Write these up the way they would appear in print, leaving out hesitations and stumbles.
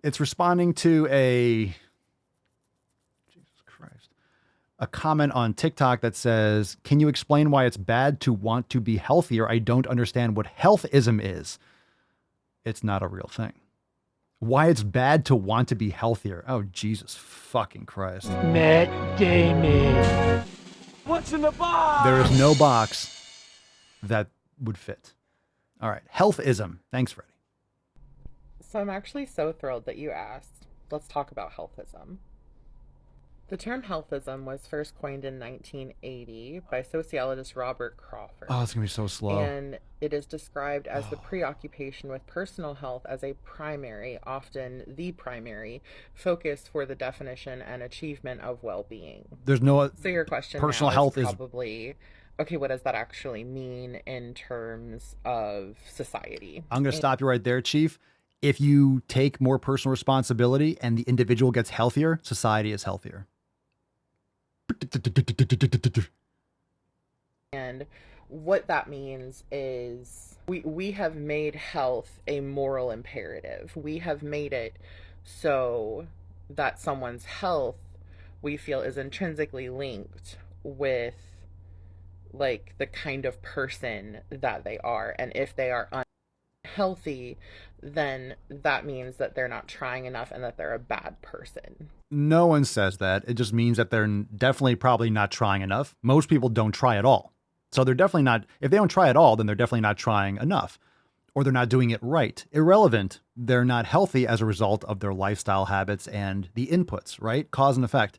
It's responding to Jesus Christ, a comment on TikTok that says, can you explain why it's bad to want to be healthier? I don't understand what healthism is. It's not a real thing. Why it's bad to want to be healthier. Oh, Jesus fucking Christ. Matt Damon. What's in the box? There is no box that would fit. All right. Healthism. Thanks, Freddie. So I'm actually so thrilled that you asked. Let's talk about healthism. The term healthism was first coined in 1980 by sociologist Robert Crawford. Oh, it's going to be so slow. And it is described as the preoccupation with personal health as a primary, often the primary, focus for the definition and achievement of well-being. There's no... So your question personal now health is probably, okay, what does that actually mean in terms of society? I'm going to stop you right there, Chief. If you take more personal responsibility and the individual gets healthier, society is healthier. And what that means is we have made health a moral imperative. We have made it so that someone's health, we feel, is intrinsically linked with like the kind of person that they are. And if they are unhealthy, then that means that they're not trying enough and that they're a bad person. No one says that. It just means that they're definitely probably not trying enough. Most people don't try at all. So they're definitely not, if they don't try at all, then they're definitely not trying enough, or they're not doing it right. Irrelevant. They're not healthy as a result of their lifestyle habits and the inputs, right? Cause and effect.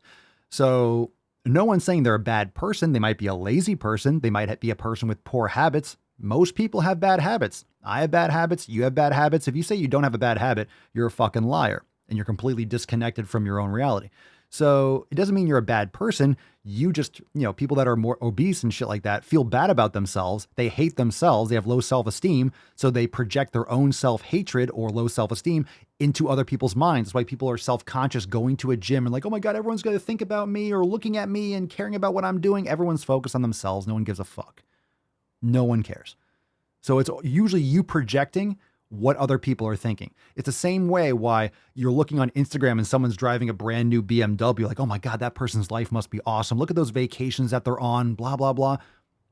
So no one's saying they're a bad person. They might be a lazy person. They might be a person with poor habits. Most people have bad habits. I have bad habits. You have bad habits. If you say you don't have a bad habit, you're a fucking liar and you're completely disconnected from your own reality. So it doesn't mean you're a bad person. You just, people that are more obese and shit like that feel bad about themselves. They hate themselves. They have low self-esteem. So they project their own self-hatred or low self-esteem into other people's minds. That's why people are self-conscious going to a gym and like, oh my God, everyone's going to think about me or looking at me and caring about what I'm doing. Everyone's focused on themselves. No one gives a fuck. No one cares. So it's usually you projecting what other people are thinking. It's the same way why you're looking on Instagram and someone's driving a brand new BMW, like, oh my God, that person's life must be awesome. Look at those vacations that they're on, blah, blah, blah.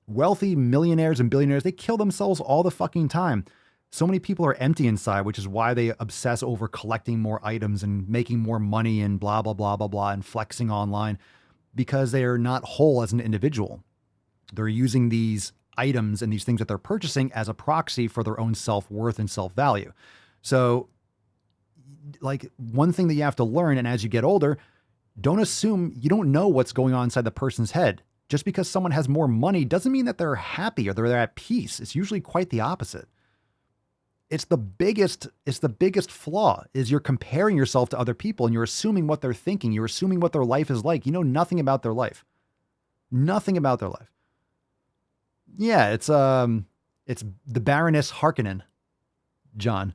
Wealthy millionaires and billionaires, they kill themselves all the fucking time. So many people are empty inside, which is why they obsess over collecting more items and making more money and blah, blah, blah, blah, blah, and flexing online because they are not whole as an individual. They're using these items and these things that they're purchasing as a proxy for their own self-worth and self-value. So like one thing that you have to learn, and as you get older, don't assume you don't know what's going on inside the person's head. Just because someone has more money doesn't mean that they're happy or they're at peace. It's usually quite the opposite. It's the biggest flaw is you're comparing yourself to other people and you're assuming what they're thinking. You're assuming what their life is like. You know nothing about their life. Nothing about their life. Yeah, it's the Baroness Harkonnen, John.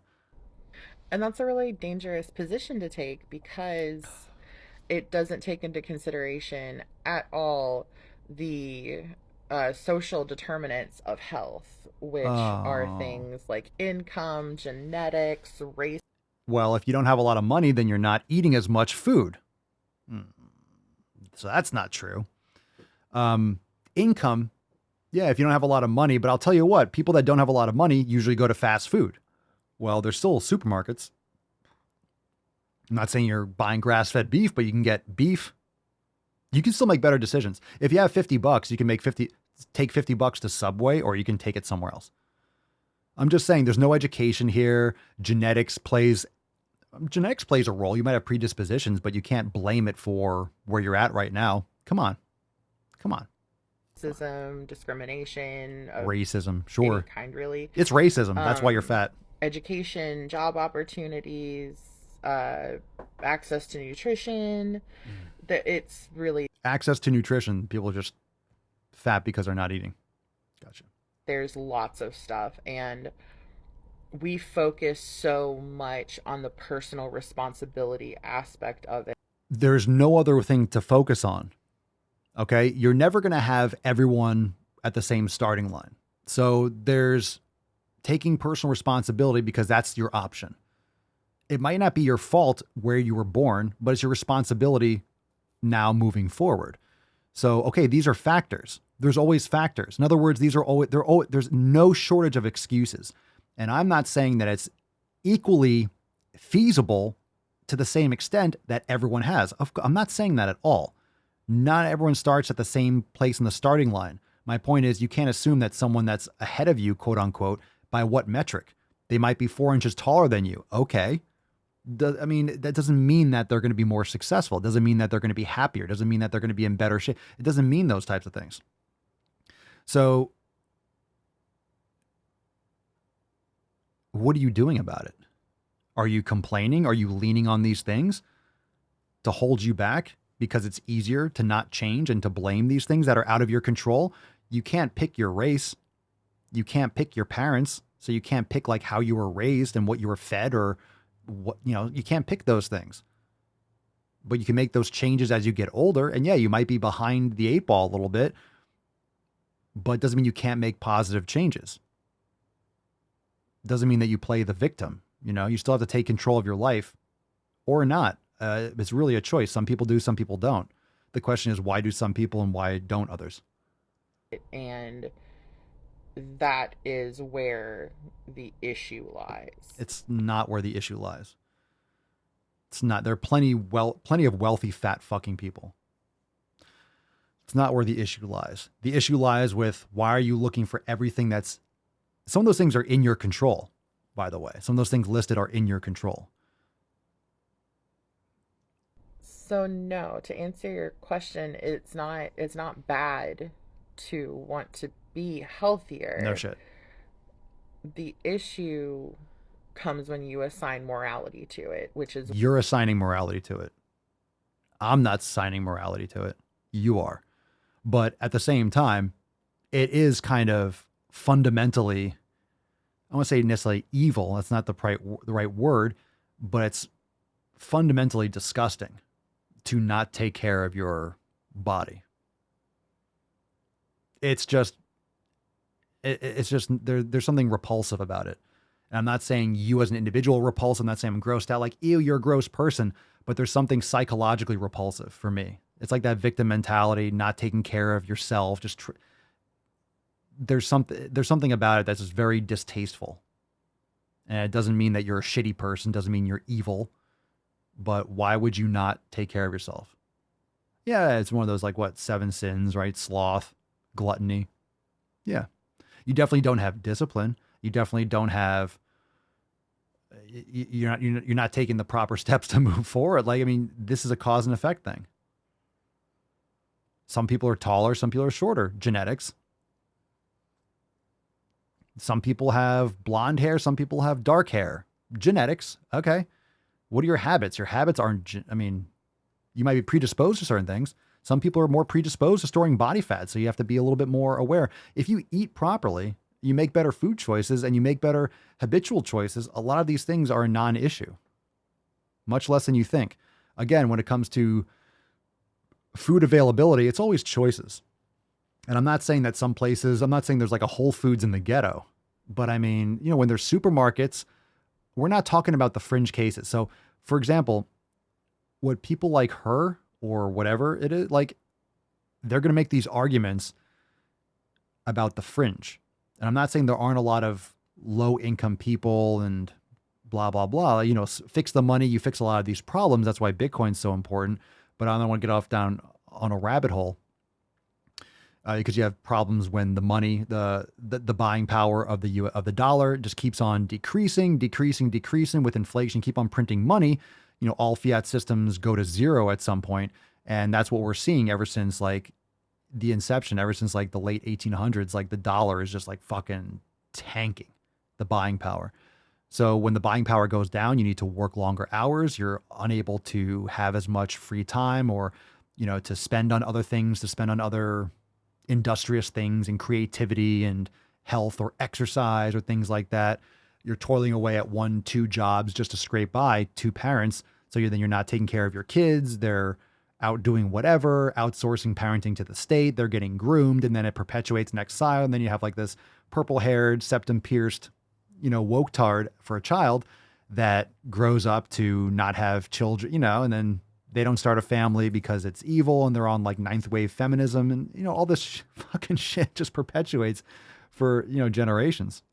And that's a really dangerous position to take because it doesn't take into consideration at all the social determinants of health, which are things like income, genetics, race. Well, if you don't have a lot of money, then you're not eating as much food. So that's not true. Income. Yeah, if you don't have a lot of money, but I'll tell you what, people that don't have a lot of money usually go to fast food. Well, there's still supermarkets. I'm not saying you're buying grass-fed beef, but you can get beef. You can still make better decisions. If you have $50, you can take $50 to Subway, or you can take it somewhere else. I'm just saying there's no education here. Genetics plays a role. You might have predispositions, but you can't blame it for where you're at right now. Come on. Racism, discrimination, racism, sure. Any kind, really. It's racism. That's why you're fat. Education, job opportunities, access to nutrition. It's really access to nutrition. People are just fat because they're not eating. Gotcha. There's lots of stuff, and we focus so much on the personal responsibility aspect of it. There's no other thing to focus on. Okay, you're never going to have everyone at the same starting line. So there's taking personal responsibility because that's your option. It might not be your fault where you were born, but it's your responsibility now moving forward. So, okay, these are factors. There's always factors. In other words, these are always, there's no shortage of excuses. And I'm not saying that it's equally feasible to the same extent that everyone has. I'm not saying that at all. Not everyone starts at the same place in the starting line. My point is, you can't assume that someone that's ahead of you, quote unquote, by what metric? They might be 4 inches taller than you. Okay. I mean, that doesn't mean that they're going to be more successful. It doesn't mean that they're going to be happier. It doesn't mean that they're going to be in better shape. It doesn't mean those types of things. So what are you doing about it? Are you complaining? Are you leaning on these things to hold you back because it's easier to not change and to blame these things that are out of your control? You can't pick your race. You can't pick your parents. So you can't pick like how you were raised and what you were fed or what, you can't pick those things. But you can make those changes as you get older. And yeah, you might be behind the 8 ball a little bit, but it doesn't mean you can't make positive changes. Doesn't mean that you play the victim. You still have to take control of your life or not. It's really a choice. Some people do, some people don't. The question is, why do some people and why don't others? And that is where the issue lies. It's not where the issue lies. It's not. There are plenty of wealthy, fat fucking people. It's not where the issue lies. The issue lies with, why are you looking for everything some of those things are in your control, by the way. Some of those things listed are in your control. So no, to answer your question, it's not bad to want to be healthier. No shit. The issue comes when you assign morality to it, which is You're assigning morality to it. I'm not assigning morality to it. You are. But at the same time, it is kind of fundamentally, I don't want to say necessarily evil. That's not the right word, but it's fundamentally disgusting to not take care of your body. It's just there's something repulsive about it. And I'm not saying you as an individual repulsive. I'm not saying I'm grossed out like, ew, you're a gross person, but there's something psychologically repulsive for me. It's like that victim mentality, not taking care of yourself. There's something about it that's just very distasteful. And it doesn't mean that you're a shitty person, doesn't mean you're evil, but why would you not take care of yourself? Yeah, it's one of those 7 sins, right? Sloth, gluttony. Yeah. You definitely don't have discipline. You definitely don't have, you're not taking the proper steps to move forward. This is a cause and effect thing. Some people are taller, some people are shorter. Genetics. Some people have blonde hair, some people have dark hair. Genetics. Okay. What are your habits? Your habits aren't, you might be predisposed to certain things. Some people are more predisposed to storing body fat, so you have to be a little bit more aware. If you eat properly, you make better food choices and you make better habitual choices. A lot of these things are a non-issue, much less than you think. Again, when it comes to food availability, it's always choices. And I'm not saying that some places, I'm not saying there's like a Whole Foods in the ghetto, but when there's supermarkets, we're not talking about the fringe cases. So for example, what people like her or whatever it is, they're going to make these arguments about the fringe. And I'm not saying there aren't a lot of low income people and blah, blah, blah, fix the money, you fix a lot of these problems. That's why Bitcoin's so important. But I don't want to get off down on a rabbit hole because you have problems when the money, the buying power of the dollar just keeps on decreasing with inflation, keep on printing money. All fiat systems go to zero at some point. And that's what we're seeing ever since the inception, ever since the late 1800s. The dollar is just fucking tanking the buying power. So when the buying power goes down, you need to work longer hours. You're unable to have as much free time or, to spend on other things, to spend on other industrious things and creativity and health or exercise or things like that. You're toiling away at 1-2 jobs just to scrape by, 2 parents. So then you're not taking care of your kids. They're out doing whatever, outsourcing parenting to the state. They're getting groomed, and then it perpetuates next style. And then you have this purple haired, septum pierced, woke tard for a child. that grows up to not have children, and then they don't start a family because it's evil and they're on like ninth wave feminism, and all this fucking shit just perpetuates for, generations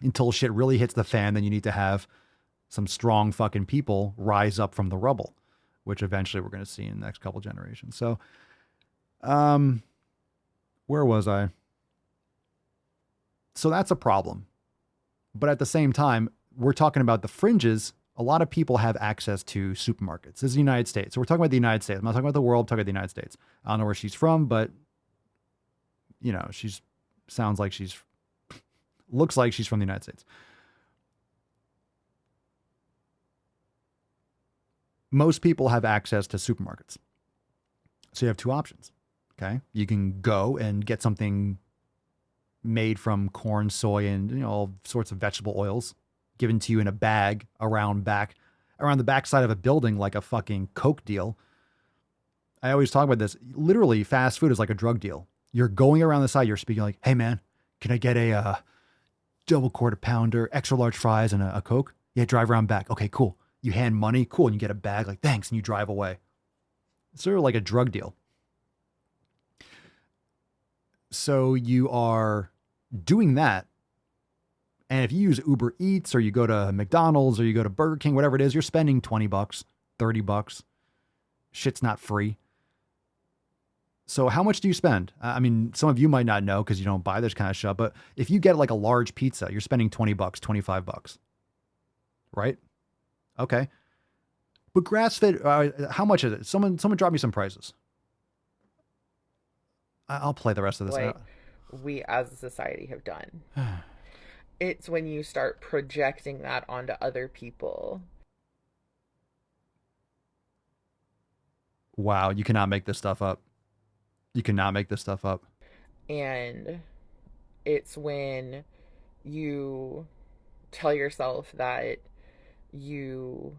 until shit really hits the fan. Then you need to have some strong fucking people rise up from the rubble, which eventually we're going to see in the next couple generations. So, where was I? So that's a problem. But at the same time, we're talking about the fringes. A lot of people have access to supermarkets. This is the United States. So we're talking about the United States. I'm not talking about the world, I'm talking about the United States. I don't know where she's from, but looks like she's from the United States. Most people have access to supermarkets. So you have two options. Okay. You can go and get something made from corn, soy, and all sorts of vegetable oils given to you in a bag around the backside of a building, like a fucking Coke deal. I always talk about this. Literally, fast food is like a drug deal. You're going around the side, you're speaking like, "Hey man, can I get a double quarter pounder, extra large fries, and a Coke?" "Yeah, drive around back." "Okay, cool." You hand money, cool, and you get a bag, like, "Thanks," and you drive away. It's sort of like a drug deal. So you are doing that. And if you use Uber Eats or you go to McDonald's or you go to Burger King, whatever it is, you're spending $20, $30. Shit's not free. So how much do you spend? I mean, some of you might not know because you don't buy this kind of stuff, but if you get like a large pizza, you're spending $20, $25, right? Okay. But grass-fed, how much is it? Someone drop me some prices. I'll play the rest of this out. We as a society have done. It's when you start projecting that onto other people. Wow, you cannot make this stuff up. You cannot make this stuff up. And it's when you tell yourself that you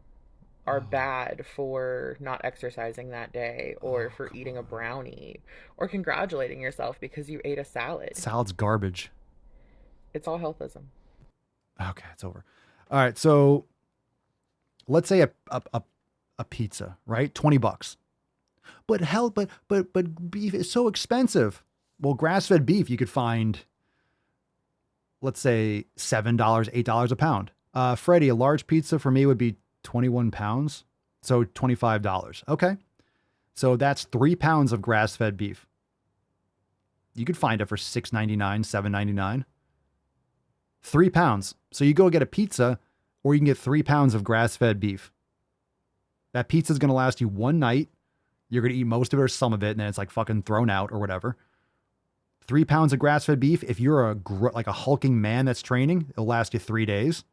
are bad for not exercising that day, or for eating a brownie, or congratulating yourself because you ate a salad. Salad's garbage. It's all healthism. Okay, it's over. All right, so let's say a pizza, right? $20. But beef is so expensive. Well, grass-fed beef you could find, let's say $7, $8 a pound. Freddie, a large pizza for me would be 21 pounds, so $25. Okay, so that's 3 pounds of grass-fed beef. You could find it for $6.99, $7.99. 3 pounds. So you go get a pizza, or you can get 3 pounds of grass-fed beef. That pizza is going to last you one night. You're going to eat most of it or some of it, and then it's like fucking thrown out or whatever. 3 pounds of grass-fed beef. If you're like a hulking man that's training, it'll last you 3 days.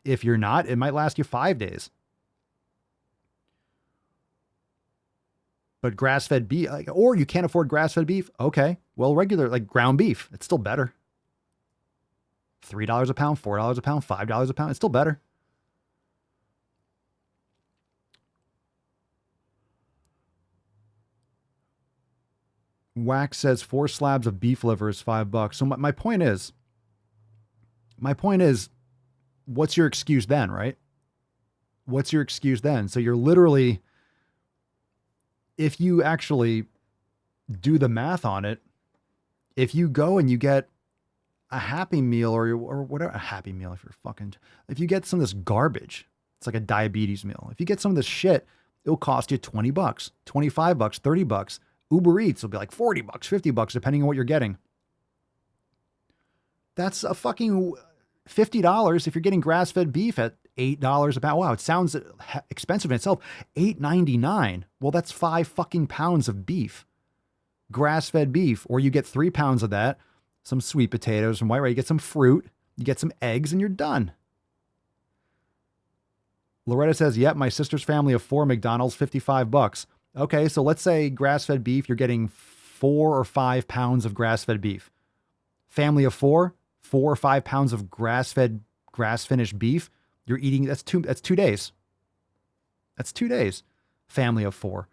If you're not, it might last you 5 days. But grass-fed beef, or you can't afford grass-fed beef. Okay, well, regular, like ground beef, it's still better. $3 a pound, $4 a pound, $5 a pound, it's still better. Wax says 4 slabs of beef liver is $5. So my point is, what's your excuse then, right? What's your excuse then? So you're literally, if you actually do the math on it, if you go and you get a Happy Meal or whatever, a Happy Meal, if you get some of this garbage, it's like a diabetes meal. If you get some of this shit, it'll cost you $20, $25, $30. Uber Eats will be like $40, $50, depending on what you're getting. That's a fucking $50 if you're getting grass-fed beef at $8 a pound. Wow, it sounds expensive in itself. $8.99. Well, that's 5 fucking pounds of beef. Grass-fed beef. Or you get 3 pounds of that, some sweet potatoes, some white rice, you get some fruit, you get some eggs, and you're done. Loretta says, yep, my sister's family of 4, McDonald's, $55. Okay, so let's say grass-fed beef, you're getting 4 or 5 pounds of grass-fed beef. Family of 4 or 5 pounds of grass-finished beef. You're eating, that's 2 days. That's 2 days. Family of 4.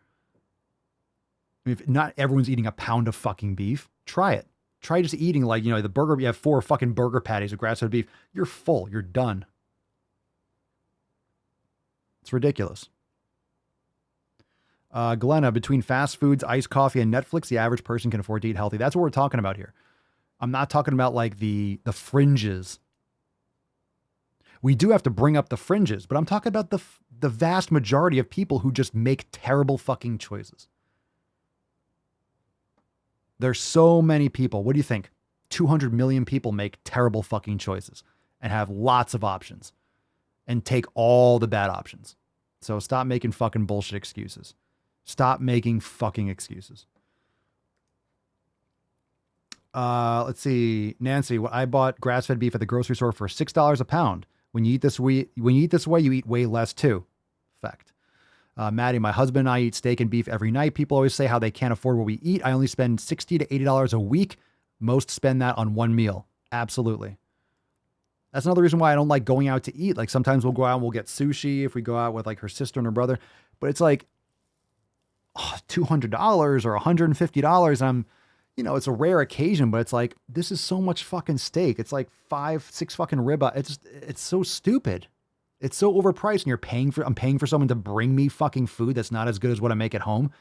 I mean, if not everyone's eating a pound of fucking beef, try it. Try just eating the burger, you have 4 fucking burger patties of grass-fed beef. You're full, you're done. It's ridiculous. Glenna, between fast foods, iced coffee, and Netflix, the average person can afford to eat healthy. That's what we're talking about here. I'm not talking about like the fringes. We do have to bring up the fringes, but I'm talking about the vast majority of people who just make terrible fucking choices. There's so many people. What do you think? 200 million people make terrible fucking choices and have lots of options and take all the bad options. So stop making fucking bullshit excuses. Stop making fucking excuses. Let's see. Nancy, I bought grass-fed beef at the grocery store for $6 a pound. When you eat this way, you eat way less too. Fact. Maddie, my husband and I eat steak and beef every night. People always say how they can't afford what we eat. I only spend $60 to $80 a week. Most spend that on one meal. Absolutely. That's another reason why I don't like going out to eat. Like sometimes we'll go out and we'll get sushi if we go out with like her sister and her brother. But it's like $200 or $150. And it's a rare occasion, but it's like, this is so much fucking steak. It's like 5-6 fucking ribeye. It's so stupid. It's so overpriced, and I'm paying for someone to bring me fucking food that's not as good as what I make at home.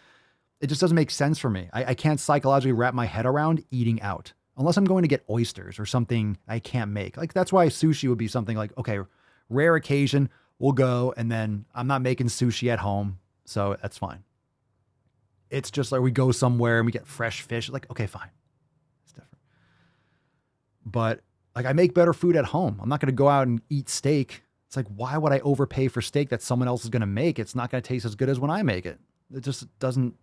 It just doesn't make sense for me. I can't psychologically wrap my head around eating out unless I'm going to get oysters or something I can't make. Like that's why sushi would be something like, okay, rare occasion, we'll go. And then I'm not making sushi at home. So that's fine. It's just like we go somewhere and we get fresh fish. Like, okay, fine. It's different. But like I make better food at home. I'm not going to go out and eat steak. It's like, why would I overpay for steak that someone else is going to make? It's not going to taste as good as when I make it. It just doesn't.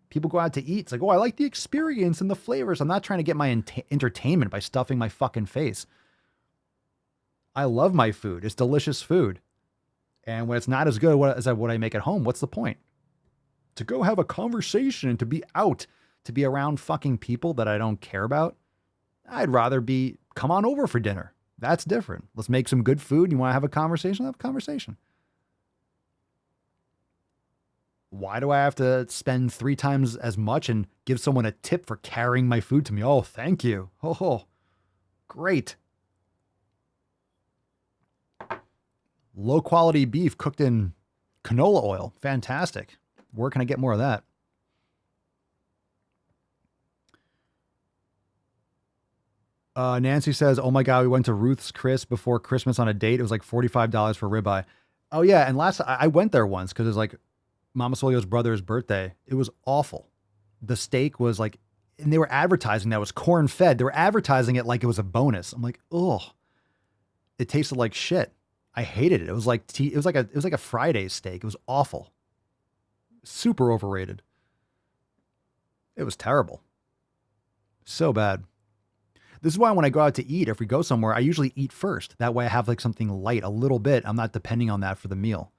People go out to eat. It's like, oh, I like the experience and the flavors. I'm not trying to get my entertainment by stuffing my fucking face. I love my food. It's delicious food. And when it's not as good as what I make at home, what's the point? To go have a conversation and to be out, to be around fucking people that I don't care about. I'd rather come on over for dinner. That's different. Let's make some good food. You want to have a conversation? Have a conversation. Why do I have to spend 3 times as much and give someone a tip for carrying my food to me? Oh, thank you. Oh, great. Low quality beef cooked in canola oil. Fantastic. Where can I get more of that? Nancy says, oh my God, we went to Ruth's Chris before Christmas on a date. It was like $45 for ribeye. Oh yeah. And I went there once because it was like Mama Solio's brother's birthday. It was awful. The steak was like, and they were advertising that it was corn fed. They were advertising it like it was a bonus. I'm like, oh, it tasted like shit. I hated it. It was like a Fridays steak. It was awful. Super overrated. It was terrible. So bad. This is why when I go out to eat, if we go somewhere, I usually eat first. That way I have like something light, a little bit. I'm not depending on that for the meal.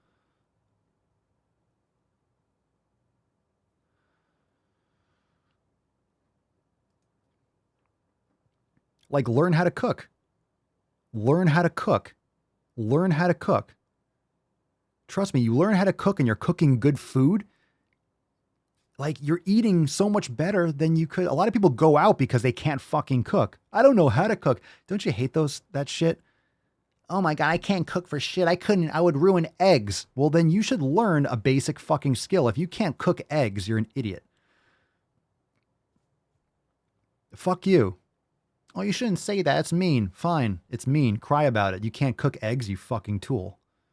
Like learn how to cook. Learn how to cook. Learn how to cook. Trust me, you learn how to cook and you're cooking good food. Like you're eating so much better than you could. A lot of people go out because they can't fucking cook. I don't know how to cook. Don't you hate that shit? Oh my God, I can't cook for shit. I would ruin eggs. Well, then you should learn a basic fucking skill. If you can't cook eggs, you're an idiot. Fuck you. Oh, you shouldn't say that. It's mean. Fine. It's mean. Cry about it. You can't cook eggs, you fucking tool.